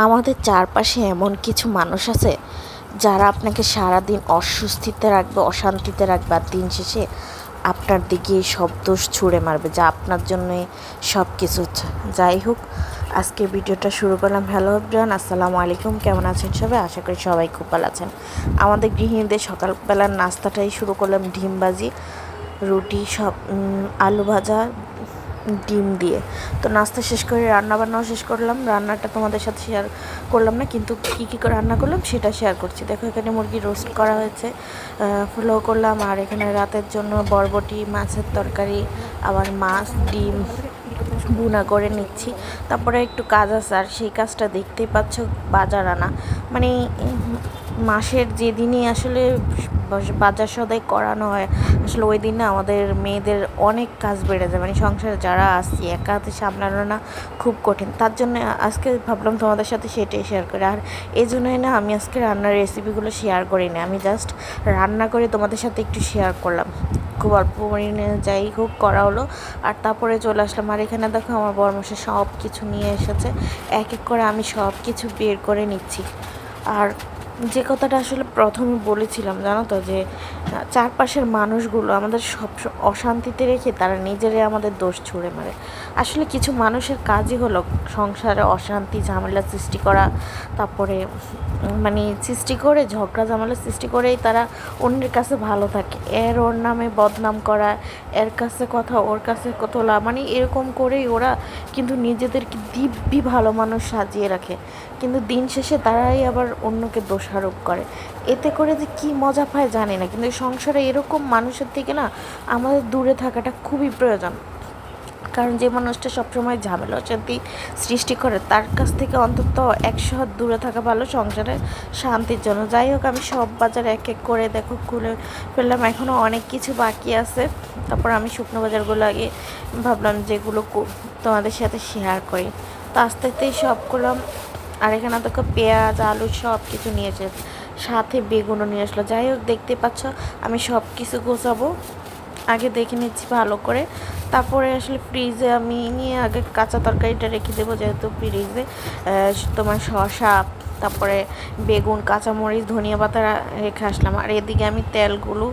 আমাদের চারপাশে এমন কিছু মানুষ আছে যারা আপনাকে সারাদিন অস্বস্তিতে রাখবে, অশান্তিতে রাখবে, আর দিন শেষে আপনার দিকে সব দোষ ছুঁড়ে মারবে, যা আপনার জন্যই সব কিছু হচ্ছে। যাই হোক, আজকে ভিডিওটা শুরু করলাম। হ্যালো এভরিওয়ান, আসসালামু আলাইকুম। কেমন আছেন সবাই? আশা করি সবাই খুব ভালো আছেন। আমাদের গৃহিণীদের সকালবেলার নাস্তাটাই শুরু করলাম ডিম ভাজি, রুটি, সব আলু ভাজা, ডিম দিয়ে। তো নাস্তা শেষ করে রান্নাবান্নাও শেষ করলাম। রান্নাটা তোমাদের সাথে শেয়ার করলাম না, কিন্তু কী কী করে রান্না করলাম সেটা শেয়ার করছি। দেখো, এখানে মুরগি রোস্ট করা হয়েছে, পোলাও করলাম, আর এখানে রাতের জন্য বরবটি, মাছের তরকারি, আবার মাছ, ডিম বুনা করে নিচ্ছি। তারপরে একটু কাজ আছে, আর সেই কাজটা দেখতেই পাচ্ছ, বাজার আনা। মানে মাসের যেদিনই আসলে বাজার সদাই করানো হয়, আসলে ওই দিন না আমাদের মেয়েদের অনেক কাজ বেড়ে যায়। মানে সংসারে যারা আসছি, একা হাতে সামলানো না খুব কঠিন। তার জন্য আজকে ভাবলাম তোমাদের সাথে সেটাই শেয়ার করি। আর এই জন্যই না আমি আজকে রান্নার রেসিপিগুলো শেয়ার করিনি, আমি জাস্ট রান্না করে তোমাদের সাথে একটু শেয়ার করলাম। খুব অল্প পরিমাণে যাই হোক করা হলো, আর তারপরে চলে আসলাম। আর এখানে দেখো আমার বড়মশাই সব কিছু নিয়ে এসেছে, এক এক করে আমি সব কিছু বের করে নিচ্ছি। আর যে কথাটা আসলে প্রথমে বলেছিলাম, জানো তো, যে চারপাশের মানুষগুলো আমাদের সব অশান্তিতে রেখে তারা নিজেরাই আমাদের দোষ ছুঁড়ে মারে। আসলে কিছু মানুষের কাজই হলো সংসারে অশান্তি ঝামেলা সৃষ্টি করা, তারপরে মানে সৃষ্টি করে ঝগড়া ঝামেলা সৃষ্টি করেই তারা অন্যের কাছে ভালো থাকে, ওর নামে বদনাম করা, এর কাছে কথা ওর কাছে তোলা, মানে এরকম করেই ওরা কিন্তু নিজেদেরকে দিব্যি ভালো মানুষ সাজিয়ে রাখে, কিন্তু দিন শেষে তারাই আবার অন্যকে দোষারোপ করে। এতে করে যে কী মজা পায় জানি না, কিন্তু সংসারে এরকম মানুষের থেকে না আমাদের দূরে থাকাটা খুবই প্রয়োজন। কারণ যে মানুষটা সবসময় ঝামেলা অশান্তি সৃষ্টি করে, তার কাছ থেকে অন্তত 100 হাত দূরে থাকা ভালো সংসারে শান্তির জন্য। যাই হোক, আমি সব বাজার এক এক করে দেখো খুলে ফেললাম, এখনও অনেক কিছু বাকি আছে। তারপর আমি শুকনো বাজারগুলো আগে ভাবলাম যেগুলো তোমাদের সাথে শেয়ার করি, তো আস্তে আস্তেই সব করলাম। আর এখানে দেখো পেঁয়াজ, আলু সব কিছু নিয়ে এসে, সাথে বেগুনও নিয়ে আসলো। যাই হোক, দেখতে পাচ্ছ আমি সব কিছু গোছাবো, আগে দেখে নিচ্ছি ভালো করে। তারপরে আসলে ফ্রিজে আমি নিয়ে আগে কাঁচা তরকারিটা রেখে দেবো, যেহেতু ফ্রিজে তোমার শসা, তারপরে বেগুন, কাঁচামরিচ, ধনিয়া পাতা রেখে আসলাম। আর এদিকে আমি তেলগুলো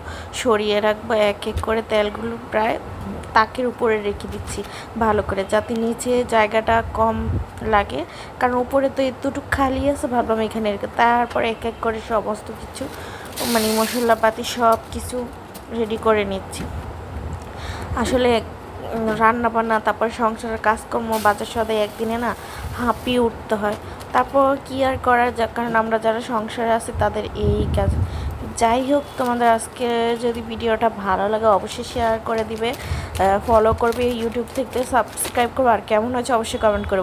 সরিয়ে রাখবো, এক এক করে তেলগুলো প্রায় তাকের উপরে রেখে দিচ্ছি ভালো করে, যাতে নিচে জায়গাটা কম লাগে, কারণ উপরে তো এতটুকু খালি আছে। ভাবলাম এখানে রেখে তারপরে এক এক করে সমস্ত কিছু মানে মশলাপাতি সব কিছু রেডি করে নিচ্ছি। আসলে রান্না বান্না, তারপর সংসারের কাজকর্ম, বাজার সদাই একদিনে না হাঁপিয়ে উঠতে হয়। তারপর কি আর করার, কারণ আমরা যারা সংসারে আছি তাদের এই কাজ। যাই হোক, তোমাদের আজকে যদি ভিডিওটা ভালো লাগে অবশ্যই শেয়ার করে দিবে, ফলো করবে, ইউটিউব থেকে সাবস্ক্রাইব করবে, আর কেমন হয়েছে অবশ্যই কমেন্ট করবে।